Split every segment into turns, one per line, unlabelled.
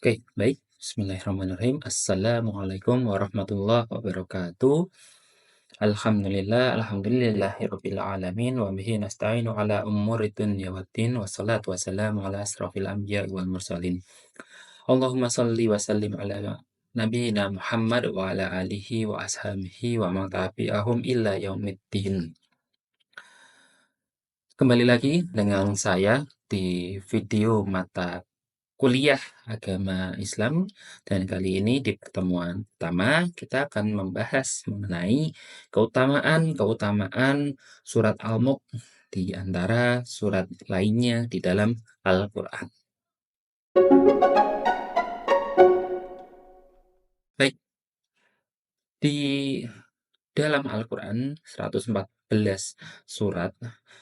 Oke, baik. Bismillahirrahmanirrahim. Assalamualaikum warahmatullahi wabarakatuh. Alhamdulillahirabbil alamin wa bihi nasta'inu ala umuri dunya waddin wassalatu wassalamu ala asrofil anbiya'i wal mursalin. Allahumma shalli wa sallim ala nabiyyina Muhammad wa ala alihi wa ashabihi wa man tabi'ahum illa yaumiddin. Kembali lagi dengan saya di video mata kuliah agama Islam, dan kali ini di pertemuan pertama kita akan membahas mengenai keutamaan surat Al-Mulk di antara surat lainnya di dalam Al-Quran. Baik, di dalam Al-Quran 114 surat,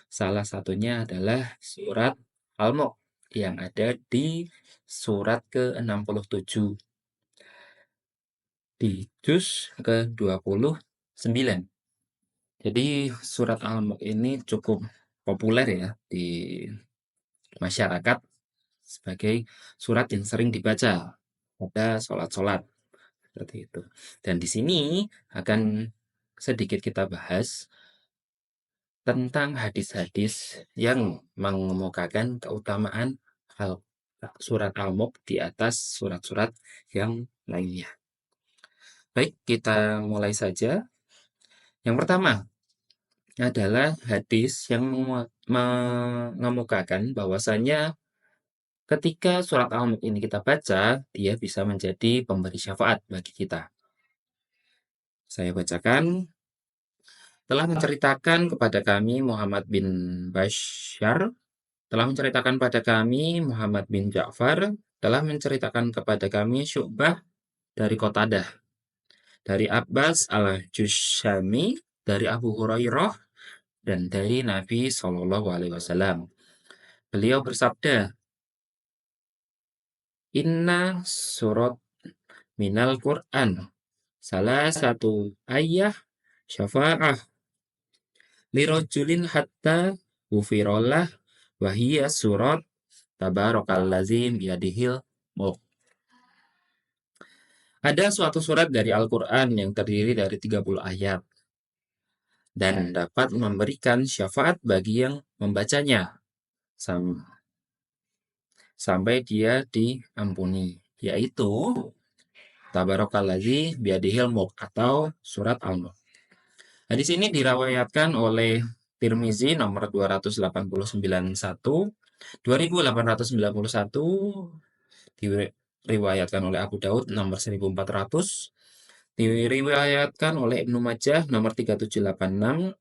salah satunya adalah surat Al-Mulk yang ada di surat ke-67 di juz ke-29. Jadi surat Al-Mulk ini cukup populer ya di masyarakat sebagai surat yang sering dibaca pada sholat-sholat seperti itu. Dan di sini akan sedikit kita bahas tentang hadis-hadis yang mengemukakan keutamaan surat Al-Mulk di atas surat-surat yang lainnya. Baik, kita mulai saja. Yang pertama adalah hadis yang mengemukakan bahwasanya ketika surat Al-Mulk ini kita baca, dia bisa menjadi pemberi syafaat bagi kita. Saya bacakan. Telah menceritakan kepada kami Muhammad bin Bashar, telah menceritakan pada kami Muhammad bin Ja'far, telah menceritakan kepada kami Syu'bah dari Qatadah, dari Abbas al-Jushami, dari Abu Hurairah, dan dari Nabi SAW. Beliau bersabda, Inna surat minal Qur'an, salah satu ayah syafa'ah lirojulin hatta ufirollah wahiyya surat tabarakallazi biyadihil mulk. Ada suatu surat dari Al-Quran yang terdiri dari 30 ayat dan dapat memberikan syafaat bagi yang membacanya sampai dia diampuni, yaitu Tabarakallazi biyadihil mulk atau surat Al-Mulk. Hadis ini dirawayatkan oleh Tirmizi nomor 2891, diriwayatkan oleh Abu Daud nomor 1400, diriwayatkan oleh Ibnu Majah nomor 3786,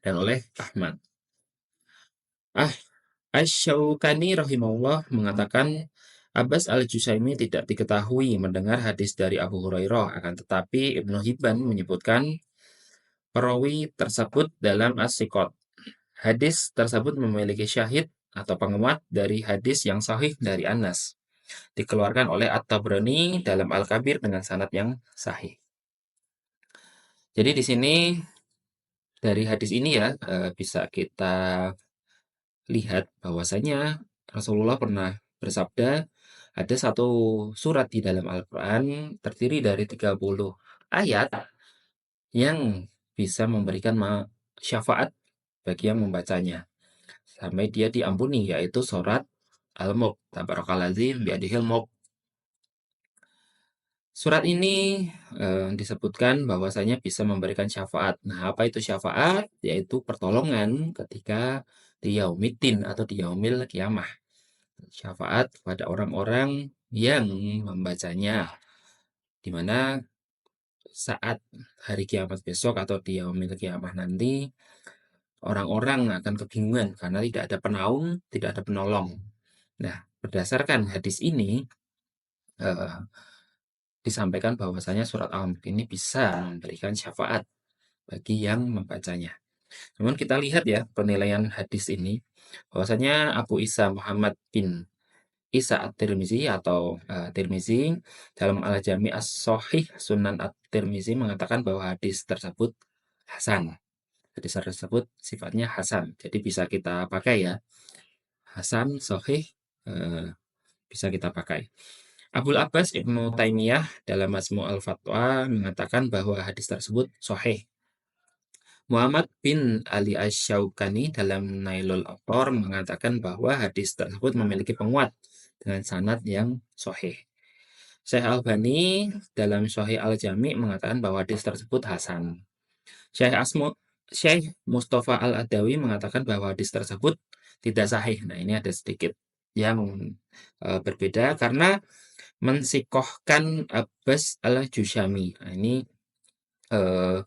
dan oleh Ahmad. Asy-Syaukani rahimahullah mengatakan Abbas al-Jusaimi tidak diketahui mendengar hadis dari Abu Hurairah, akan tetapi Ibnu Hibban menyebutkan perawi tersebut dalam As-Siqat. Hadis tersebut memiliki syahid atau penguat dari hadis yang sahih dari Anas, dikeluarkan oleh At-Tabrani dalam Al-Kabir dengan sanad yang sahih. Jadi di sini dari hadis ini ya bisa kita lihat bahwasanya Rasulullah pernah bersabda, ada satu surat di dalam Al-Quran terdiri dari 30 ayat yang bisa memberikan syafaat bagi yang membacanya sampai dia diampuni, yaitu surat Al-Mulk. Tabarakallazi biyadihil mulk. Surat ini disebutkan bahwasanya bisa memberikan syafaat. Nah, apa itu syafaat? Yaitu pertolongan ketika di yaumiddin atau di yaumil kiamah. Syafaat kepada orang-orang yang membacanya, di mana saat hari kiamat besok atau di yaumil kiamah nanti, orang-orang akan kebingungan karena tidak ada penaung, tidak ada penolong. Nah, berdasarkan hadis ini, disampaikan bahwasanya surat Al-Mulk ini bisa memberikan syafaat bagi yang membacanya. Namun kita lihat ya penilaian hadis ini, bahwasanya Abu Isa Muhammad bin Isa At-Tirmizi atau Tirmizi dalam Al-Jami' As-Shahih Sunan At-Tirmizi mengatakan bahwa hadis tersebut hasan. Hadis tersebut sifatnya hasan, jadi bisa kita pakai ya. Hasan, sahih, bisa kita pakai. Abul Abbas Ibnu Taimiyah dalam Majmu' al-Fatwa mengatakan bahwa hadis tersebut sahih. Muhammad bin Ali Asy-Syaukani dalam Nailul Awtar mengatakan bahwa hadis tersebut memiliki penguat dengan sanad yang sahih. Syekh Albani dalam Sahih Al-Jami' mengatakan bahwa hadis tersebut hasan. Syekh Asmo Syekh Mustafa Al-Adawi mengatakan bahwa hadis tersebut tidak sahih. Nah, ini ada sedikit yang berbeda karena mensikohkan Abbas Al-Jusyami. Nah, ini eh,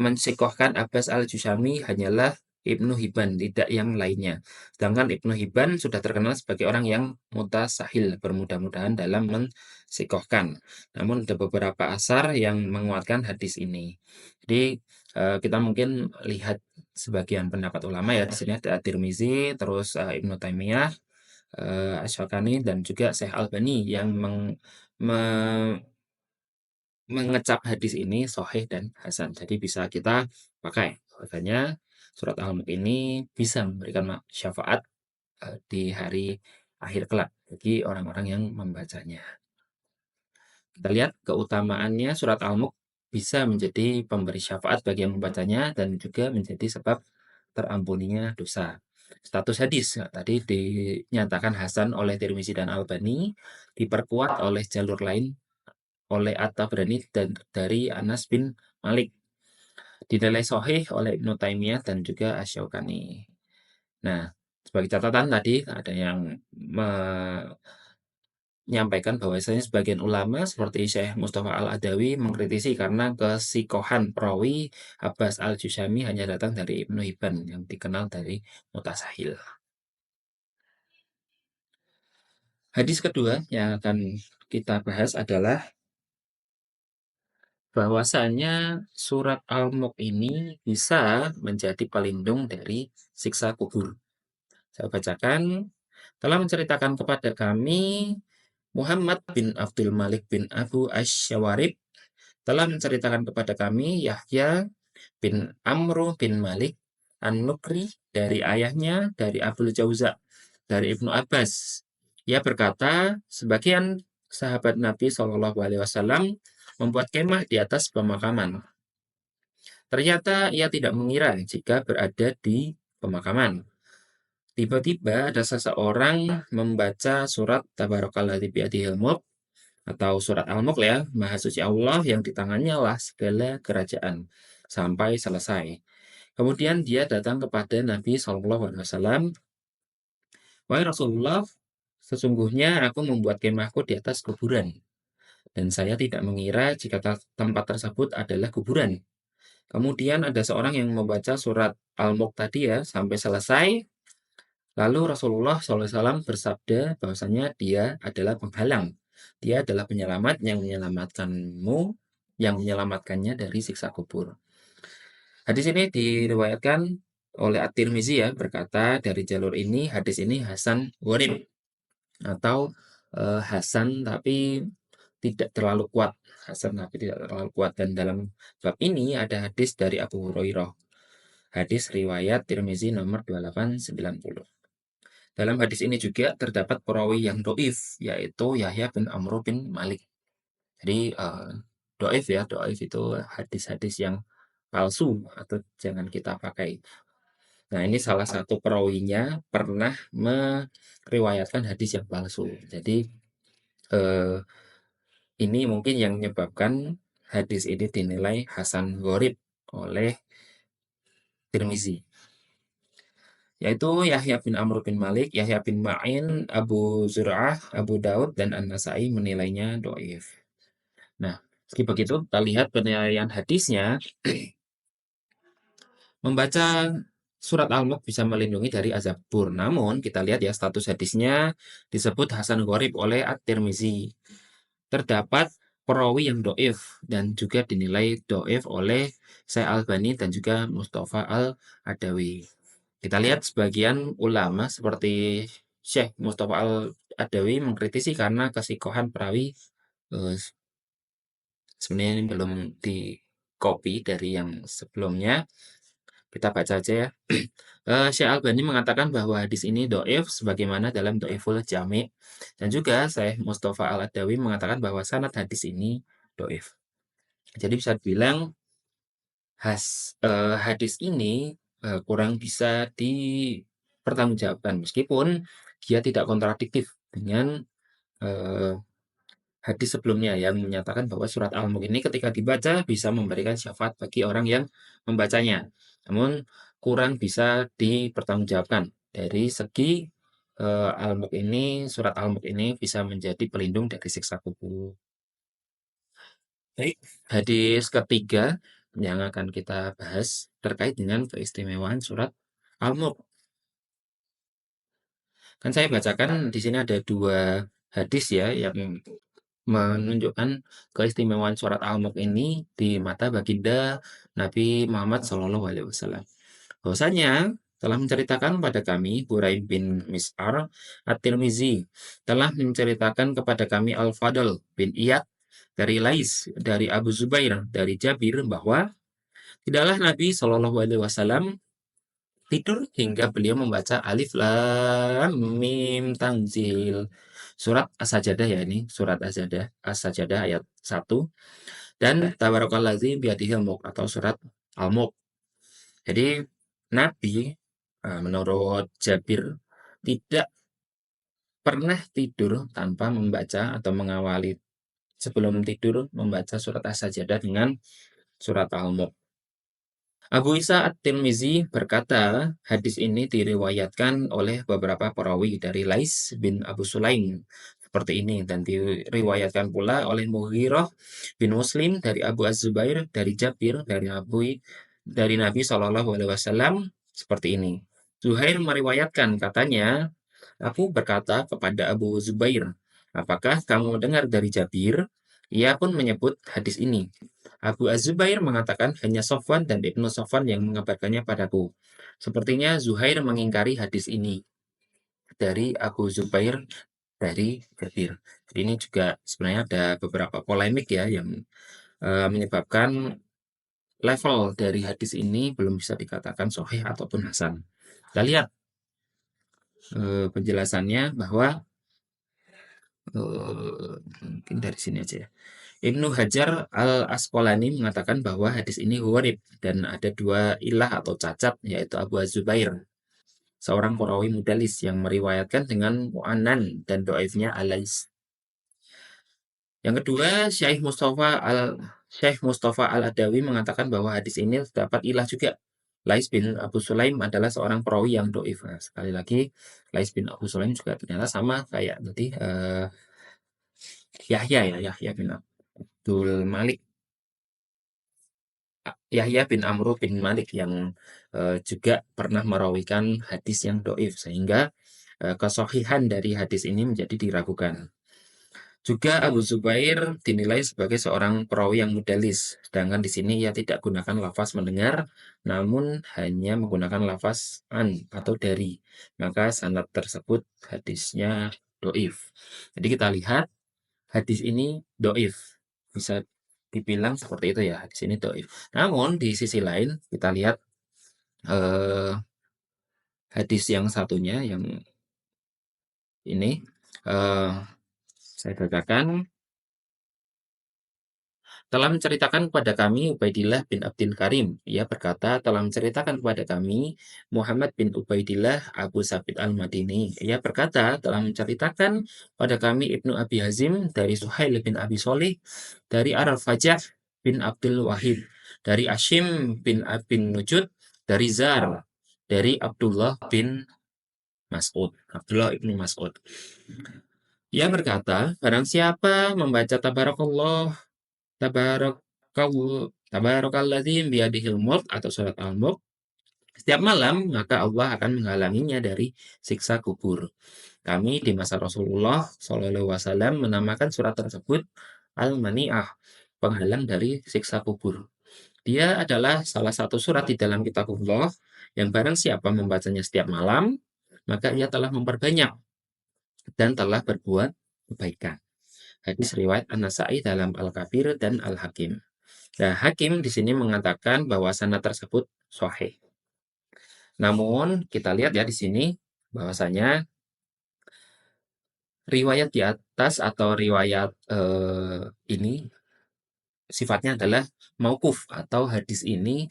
mensikohkan Abbas Al-Jusyami hanyalah Ibnu Hibban, tidak yang lainnya. Sedangkan Ibnu Hibban sudah terkenal sebagai orang yang mutasahil, bermudah-mudahan dalam mensikohkan. Namun ada beberapa asar yang menguatkan hadis ini. Jadi kita mungkin lihat sebagian pendapat ulama ya. Di sini ada Tirmizi, terus Ibnu Taimiyah, Asy-Syaukani, dan juga Syekh Albani yang mengecap hadis ini sahih dan hasan. Jadi bisa kita pakai. Makanya surat Al-Mulk ini bisa memberikan syafaat di hari akhir kelak bagi orang-orang yang membacanya. Kita lihat keutamaannya surat Al-Mulk bisa menjadi pemberi syafaat bagi yang membacanya dan juga menjadi sebab terampuninya dosa. Status hadis tadi dinyatakan hasan oleh Tirmizi dan Albani, diperkuat oleh jalur lain oleh At-Tabrani dan dari Anas bin Malik. Dinilai sahih oleh Ibnu Taimiyah dan juga Asy-Syaukani. Nah, sebagai catatan tadi ada yang menyampaikan bahwasanya sebagian ulama seperti Syekh Mustafa Al-Adawi mengkritisi karena kesikohan perawi Abbas Al-Jusyami hanya datang dari Ibnu Hibban yang dikenal dari mutasahil. Hadis kedua yang akan kita bahas adalah bahwasanya surat Al-Mulk ini bisa menjadi pelindung dari siksa kubur. Saya bacakan, telah menceritakan kepada kami Muhammad bin Abdul Malik bin Abu Asy-Syawarib, telah menceritakan kepada kami Yahya bin Amru bin Malik An-Nukri dari ayahnya dari Abdul Jauza dari Ibnu Abbas. Ia berkata, sebagian sahabat Nabi Shallallahu Alaihi Wasallam membuat kemah di atas pemakaman. Ternyata ia tidak mengira jika berada di pemakaman. Tiba-tiba ada seseorang membaca surat Tabarakalladzi biyadihil mulk atau surat Al-Mulk ya, Maha Suci Allah yang di tangannya lah segala kerajaan sampai selesai. Kemudian dia datang kepada Nabi Shallallahu Alaihi Wasallam, wahai Rasulullah, sesungguhnya aku membuat kemahku di atas kuburan dan saya tidak mengira jika tempat tersebut adalah kuburan. Kemudian ada seorang yang membaca surat Al-Mulk tadi ya sampai selesai. Lalu Rasulullah SAW bersabda bahwasanya dia adalah penghalang. Dia adalah penyelamat yang menyelamatkanmu, yang menyelamatkannya dari siksa kubur. Hadis ini diriwayatkan oleh At-Tirmizi ya, berkata dari jalur ini hadis ini Hasan Gharib atau Hasan tapi tidak terlalu kuat. Hasan tapi tidak terlalu kuat, dan dalam bab ini ada hadis dari Abu Hurairah. Hadis riwayat Tirmizi nomor 2890. Dalam hadis ini juga terdapat perawi yang doif, yaitu Yahya bin Amr bin Malik. Jadi doif ya, doif itu hadis-hadis yang palsu atau jangan kita pakai. Nah, ini salah satu perawinya pernah meriwayatkan hadis yang palsu. Jadi eh, ini mungkin yang menyebabkan hadis ini dinilai Hasan Gharib oleh Tirmizi. Yaitu Yahya bin Amr bin Malik, Yahya bin Ma'in, Abu Zur'ah, Abu Daud, dan An-Nasai menilainya doif. Nah, meski begitu, kita lihat penilaian hadisnya, membaca surat Al-Mulk bisa melindungi dari azab kubur. Namun, kita lihat ya status hadisnya disebut Hasan Gharib oleh At-Tirmizi. Terdapat perawi yang doif dan juga dinilai doif oleh Syekh Albani dan juga Mustafa Al-Adawi. Kita lihat sebagian ulama seperti Syekh Mustafa Al-Adawi mengkritisi karena kesikohan perawi sebenarnya ini belum di copy dari yang sebelumnya. Kita baca aja ya. Syekh Albani mengatakan bahwa hadis ini dhaif sebagaimana dalam Dhaiful Jami' dan juga Syekh Mustafa Al-Adawi mengatakan bahwa sanad hadis ini dhaif. Jadi bisa dibilang hadis ini, kurang bisa dipertanggungjawabkan meskipun dia tidak kontradiktif dengan, eee, hadis sebelumnya yang menyatakan bahwa surat Al-Mulk ini ketika dibaca bisa memberikan syafaat bagi orang yang membacanya. Namun kurang bisa dipertanggungjawabkan dari segi, surat Al-Mulk ini bisa menjadi pelindung dari siksa kubur. Baik, hadis ketiga yang akan kita bahas terkait dengan keistimewaan surat Al-Mulk. Kan saya bacakan di sini ada 2 hadis ya yang menunjukkan keistimewaan surat Al-Mulk ini di mata baginda Nabi Muhammad SAW. Bahwasanya telah menceritakan kepada kami Buraim bin Mis'ar At-Tirmizi telah menceritakan kepada kami Al-Fadl bin Iyad dari Lais dari Abu Zubair dari Jabir bahwa tidaklah Nabi SAW tidur hingga beliau membaca Alif Lam Mim Tanzil. Surat As-Sajdah ya ini, surat As-Sajdah ayat 1 dan Tabarakalladzi biyadihil mulk atau surat Al-Mulk. Jadi Nabi menurut Jabir tidak pernah tidur tanpa membaca atau mengawali sebelum tidur membaca surat As-Sajdah dengan surat Al-Mulk. Abu Isa At-Tirmizi berkata, hadis ini diriwayatkan oleh beberapa perawi dari Lais bin Abu Sulaim seperti ini dan diriwayatkan pula oleh Mughirah bin Muslim dari Abu Az-Zubair dari Jabir dari Nabi SAW seperti ini. Zuhair meriwayatkan katanya, aku berkata kepada Abu Zubair, apakah kamu dengar dari Jabir? Ia pun menyebut hadis ini. Abu Az-Zubair mengatakan hanya Sofwan dan Ibnu Sofwan yang mengabarkannya padaku. Sepertinya Zuhair mengingkari hadis ini dari Abu Zubair dari Jabir. Jadi ini juga sebenarnya ada beberapa polemik ya yang menyebabkan level dari hadis ini belum bisa dikatakan sahih ataupun hasan. Kita lihat penjelasannya bahwa mungkin dari sini aja ya. Ibnu Hajar Al-Asqalani mengatakan bahwa hadis ini gharib dan ada 2 ilah atau cacat yaitu Abu Az-Zubair, seorang perawi mudallis yang meriwayatkan dengan mu'annan dan dhaifnya Alais. Yang kedua, Syekh Mustafa Al-Adawi mengatakan bahwa hadis ini terdapat ilah juga. Lais bin Abu Sulaim adalah seorang perawi yang dhaif. Nah, sekali lagi, Lais bin Abu Sulaim juga ternyata sama kayak tadi Yahya bin Abdul Malik. Yahya bin Amru bin Malik yang juga pernah merawikan hadis yang dhaif sehingga kesahihan dari hadis ini menjadi diragukan. Juga Abu Zubair dinilai sebagai seorang perawi yang mudallis, sedangkan di sini ia tidak gunakan lafaz mendengar, namun hanya menggunakan lafaz an atau dari. Maka sanad tersebut hadisnya dhaif. Jadi kita lihat hadis ini dhaif. Bisa dibilang seperti itu ya, hadis ini dhaif. Namun di sisi lain kita lihat eh, hadis yang satunya yang ini eh, saya bacakan telah menceritakan kepada kami Ubaidillah bin Abdul Karim. Ia berkata telah menceritakan kepada kami Muhammad bin Ubaidillah Abu Sabit Al-Madini. Ia berkata telah menceritakan pada kami Ibnu Abi Hazim dari Suhail bin Abi Solih dari Ar-Fajah bin Abdul Wahid dari Ashim bin Abin Nujud dari Zar dari Abdullah bin Mas'ud. Abdullah ibnu Mas'ud. Ia berkata, barang siapa membaca Tabarakalladzi biyadihil mulk atau surat Al-Mulk setiap malam, maka Allah akan menghalanginya dari siksa kubur. Kami di masa Rasulullah SAW menamakan surat tersebut Al-Mani'ah, penghalang dari siksa kubur. Dia adalah salah satu surat di dalam kitabullah yang barang siapa membacanya setiap malam, maka ia telah memperbanyak dan telah berbuat kebaikan. Hadis riwayat An-Nasa'i dalam Al-Kabir dan Al-Hakim. Nah, Hakim di sini mengatakan bahwa sanad tersebut sahih. Namun kita lihat ya di sini bahwasanya riwayat di atas atau riwayat ini sifatnya adalah mauquf atau hadis ini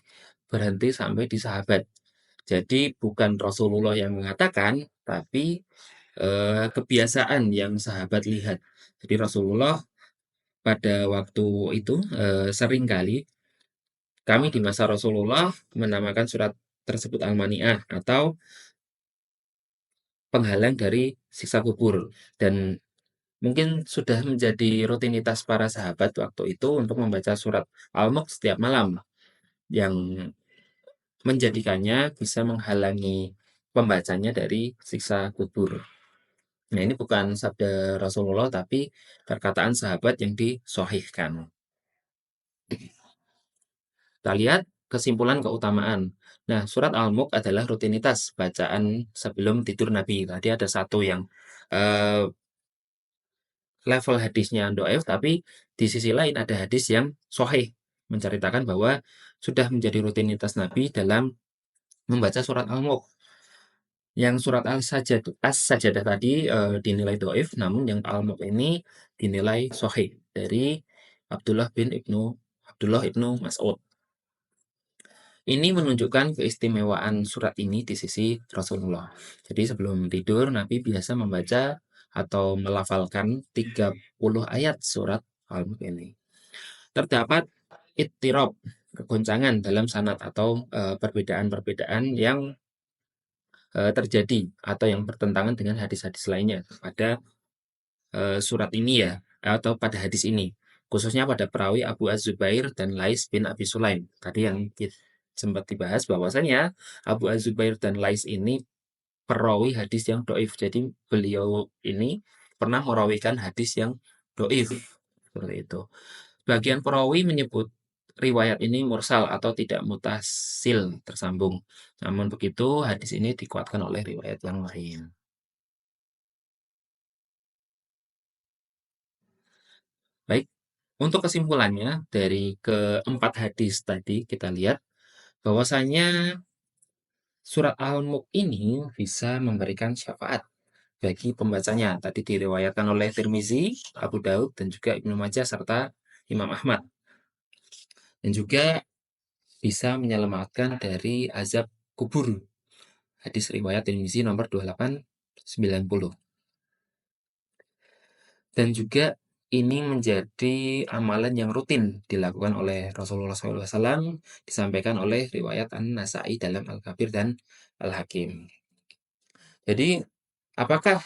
berhenti sampai di sahabat. Jadi bukan Rasulullah yang mengatakan, tapi kebiasaan yang sahabat lihat. Jadi Rasulullah pada waktu itu seringkali kami di masa Rasulullah menamakan surat tersebut Al-Mani'ah atau penghalang dari siksa kubur. Dan mungkin sudah menjadi rutinitas para sahabat waktu itu untuk membaca surat Al-Mulk setiap malam yang menjadikannya bisa menghalangi pembacanya dari siksa kubur. Nah, ini bukan sabda Rasulullah tapi perkataan sahabat yang disahihkan. Kita lihat kesimpulan keutamaan. Nah, surat Al-Mulk adalah rutinitas bacaan sebelum tidur Nabi. Tadi ada satu yang eh, level hadisnya do'if, tapi di sisi lain ada hadis yang sahih menceritakan bahwa sudah menjadi rutinitas Nabi dalam membaca surat Al-Mulk. Yang surat As-Sajadah tadi dinilai do'if, namun yang Al-Mulk ini dinilai sahih dari Abdullah ibnu Mas'ud. Ini menunjukkan keistimewaan surat ini di sisi Rasulullah. Jadi sebelum tidur, Nabi biasa membaca atau melafalkan 30 ayat surat Al-Mulk ini. Terdapat ittirab, kegoncangan dalam sanad atau perbedaan-perbedaan yang terjadi atau yang bertentangan dengan hadis-hadis lainnya pada surat ini ya, atau pada hadis ini. Khususnya pada perawi Abu Az-Zubair dan Lais bin Abi Sulaim. Tadi yang sempat dibahas bahwasanya Abu Az-Zubair dan Lais ini perawi hadis yang doif. Jadi beliau ini pernah merawikan hadis yang doif. Seperti itu. Bagian perawi menyebut riwayat ini mursal atau tidak mutasil tersambung. Namun begitu, hadis ini dikuatkan oleh riwayat yang lain. Baik, untuk kesimpulannya dari keempat hadis tadi kita lihat bahwasanya surat Al-Mulk ini bisa memberikan syafaat bagi pembacanya. Tadi diriwayatkan oleh Tirmizi, Abu Daud, dan juga Ibnu Majah serta Imam Ahmad. Dan juga bisa menyelamatkan dari azab kubur. Hadis riwayat Tirmizi nomor 2890. Dan juga ini menjadi amalan yang rutin dilakukan oleh Rasulullah SAW, disampaikan oleh riwayat An-Nasai dalam Al-Kabir dan Al-Hakim. Jadi, apakah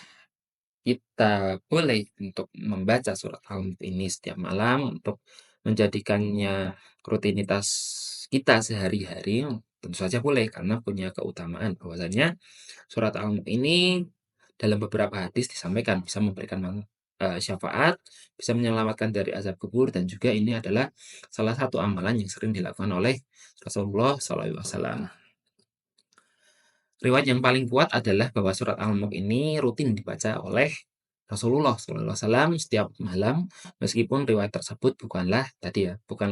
kita boleh untuk membaca surat Al-Mulk ini setiap malam untuk menjadikannya rutinitas kita sehari-hari? Tentu saja boleh karena punya keutamaan bahwasanya surat Al-Mulk ini dalam beberapa hadis disampaikan bisa memberikan syafaat, bisa menyelamatkan dari azab kubur dan juga ini adalah salah satu amalan yang sering dilakukan oleh Rasulullah SAW. Riwayat yang paling kuat adalah bahwa surat Al-Mulk ini rutin dibaca oleh Rasulullah SAW setiap malam, meskipun riwayat tersebut bukanlah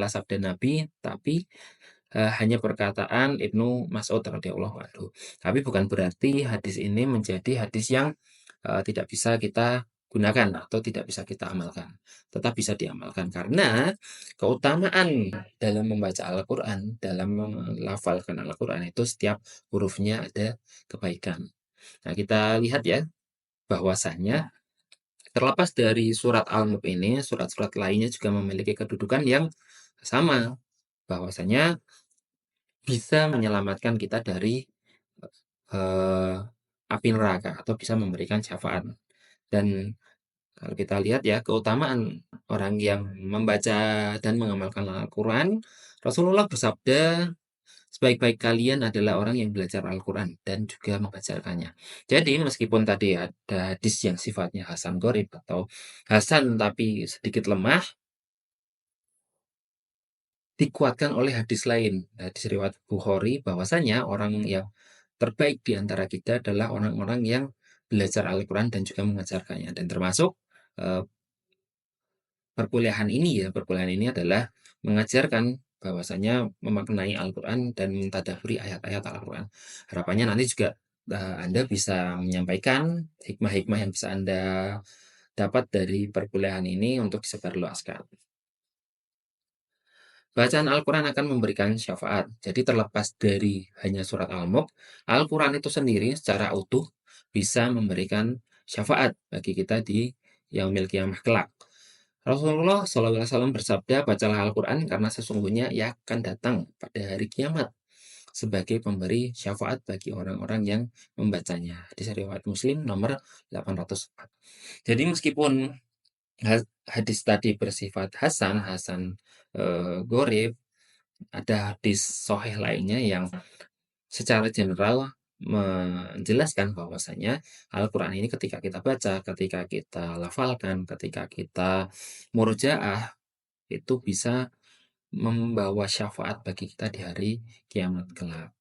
sabda Nabi, tapi hanya perkataan Ibnu Mas'ud radhiyallahu anhu. Tapi bukan berarti hadis ini menjadi hadis yang tidak bisa kita gunakan atau tidak bisa kita amalkan. Tetap bisa diamalkan karena keutamaan dalam membaca Al-Quran, dalam melafalkan Al-Quran itu setiap hurufnya ada kebaikan. Nah, kita lihat ya bahwasanya terlepas dari surat Al-Mulk ini, surat-surat lainnya juga memiliki kedudukan yang sama, bahwasanya bisa menyelamatkan kita dari eh, api neraka atau bisa memberikan syafaat. Dan kalau kita lihat ya keutamaan orang yang membaca dan mengamalkan Al-Quran, Rasulullah bersabda, sebaik-baik kalian adalah orang yang belajar Al-Quran dan juga mengajarkannya. Jadi meskipun tadi ada hadis yang sifatnya Hasan Gorib atau Hasan tapi sedikit lemah, dikuatkan oleh hadis lain, hadis riwayat Bukhari bahwasanya orang yang terbaik di antara kita adalah orang-orang yang belajar Al-Quran dan juga mengajarkannya. Dan termasuk eh, perkuliahan ini adalah mengajarkan bahwasanya memaknai Al-Quran dan mentadaburi ayat-ayat Al-Quran. Harapannya nanti juga Anda bisa menyampaikan hikmah-hikmah yang bisa Anda dapat dari perkuliahan ini untuk disebarluaskan. Bacaan Al-Quran akan memberikan syafaat. Jadi terlepas dari hanya surat Al-Mulk, Al-Quran itu sendiri secara utuh bisa memberikan syafaat bagi kita di yaumil qiyamah kelak. Rasulullah SAW bersabda, bacalah Al-Quran karena sesungguhnya ia akan datang pada hari kiamat sebagai pemberi syafaat bagi orang-orang yang membacanya. Hadis riwayat Muslim nomor 804. Jadi meskipun hadis tadi bersifat hasan, gorib, ada hadis sahih lainnya yang secara general menjelaskan bahwasanya Al-Quran ini ketika kita baca, ketika kita lafalkan, ketika kita murojaah, itu bisa membawa syafaat bagi kita di hari kiamat kelak.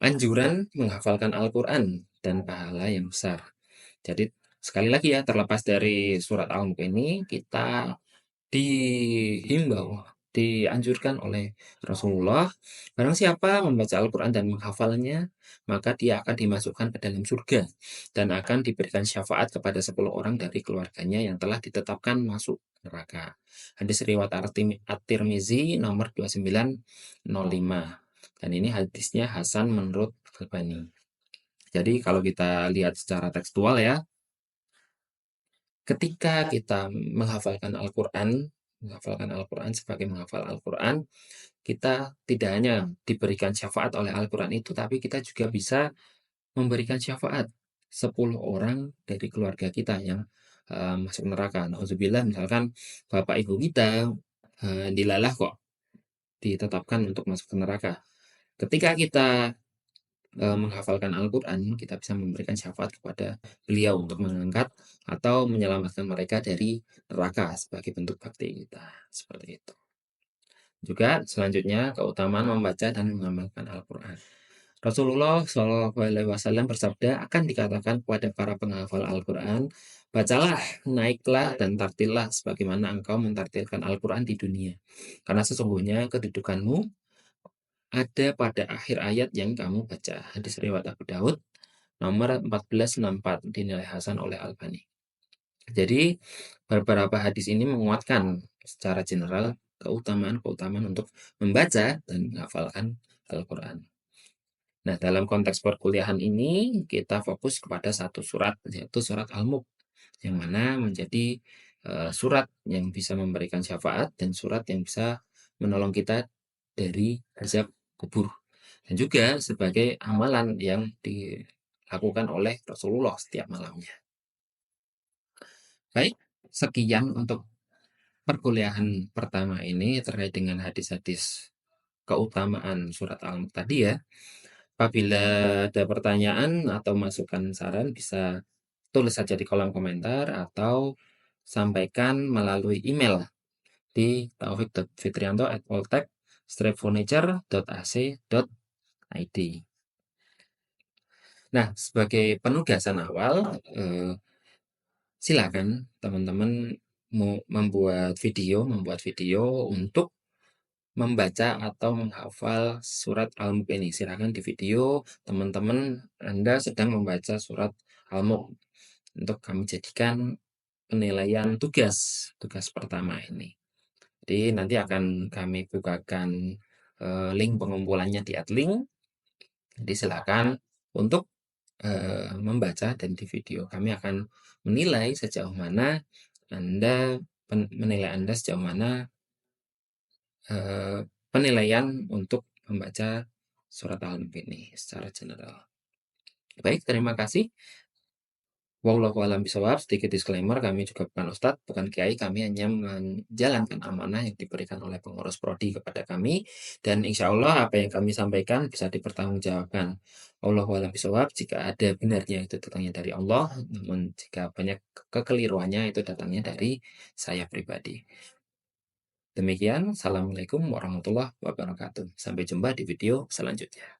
Anjuran menghafalkan Al-Quran dan pahala yang besar. Jadi sekali lagi ya, terlepas dari surat Al-Mulk ini, kita dihimbau, dianjurkan oleh Rasulullah, barang siapa membaca Al-Quran dan menghafalnya, maka dia akan dimasukkan ke dalam surga dan akan diberikan syafaat kepada 10 orang dari keluarganya yang telah ditetapkan masuk neraka. Hadis riwayat At-Tirmizi nomor 2905. Dan ini hadisnya Hasan menurut Albani. Jadi kalau kita lihat secara tekstual ya, ketika kita menghafalkan Al-Quran sebagai menghafal Al-Quran, kita tidak hanya diberikan syafaat oleh Al-Quran itu, tapi kita juga bisa memberikan syafaat 10 orang dari keluarga kita yang masuk neraka. Nauzubillah, misalkan bapak ibu kita dilalah kok ditetapkan untuk masuk ke neraka. Ketika kita menghafalkan Al-Quran, kita bisa memberikan syafaat kepada beliau untuk mengangkat atau menyelamatkan mereka dari neraka sebagai bentuk bakti kita. Seperti itu. Juga selanjutnya keutamaan membaca dan mengamalkan Al-Quran. Rasulullah SAW bersabda, akan dikatakan kepada para penghafal Al-Quran, bacalah, naiklah, dan tartillah sebagaimana engkau mentartilkan Al-Quran di dunia. Karena sesungguhnya kedudukanmu ada pada akhir ayat yang kamu baca. Hadis riwayat Abu Daud nomor 1464 dinilai hasan oleh Albani. Jadi beberapa hadis ini menguatkan secara general keutamaan-keutamaan untuk membaca dan menghafalkan Al-Quran. Nah, dalam konteks perkuliahan ini kita fokus kepada satu surat, yaitu surat Al-Mulk, yang mana menjadi surat yang bisa memberikan syafaat dan surat yang bisa menolong kita dari azab kubur, dan juga sebagai amalan yang dilakukan oleh Rasulullah setiap malamnya. Baik, sekian untuk perkuliahan pertama ini terkait dengan hadis-hadis keutamaan surat Al-Mulk tadi ya. Apabila ada pertanyaan atau masukan saran, bisa tulis saja di kolom komentar atau sampaikan melalui email di taufik.fitrianto@poltek-furniture.ac.id. Nah, sebagai penugasan awal, silakan teman-teman mau membuat video untuk membaca atau menghafal surat Al-Mulk ini. Silakan di video teman-teman Anda sedang membaca surat Al-Mulk untuk kami jadikan penilaian tugas pertama ini. Jadi nanti akan kami bukakan link pengumpulannya di Adlink. Jadi silakan untuk membaca dan di video. Kami akan menilai sejauh mana sejauh mana penilaian untuk membaca surat Al-Mulk ini secara general. Baik, terima kasih. Wallahu a'lam bishawab. Sedikit disclaimer, kami juga bukan ustadz, bukan kiai, kami hanya menjalankan amanah yang diberikan oleh pengurus prodi kepada kami, dan insya Allah apa yang kami sampaikan bisa dipertanggungjawabkan. Wallahu a'lam bishawab. Jika ada benarnya itu datangnya dari Allah, namun jika banyak kekeliruannya itu datangnya dari saya pribadi. Demikian, Assalamualaikum warahmatullahi wabarakatuh. Sampai jumpa di video selanjutnya.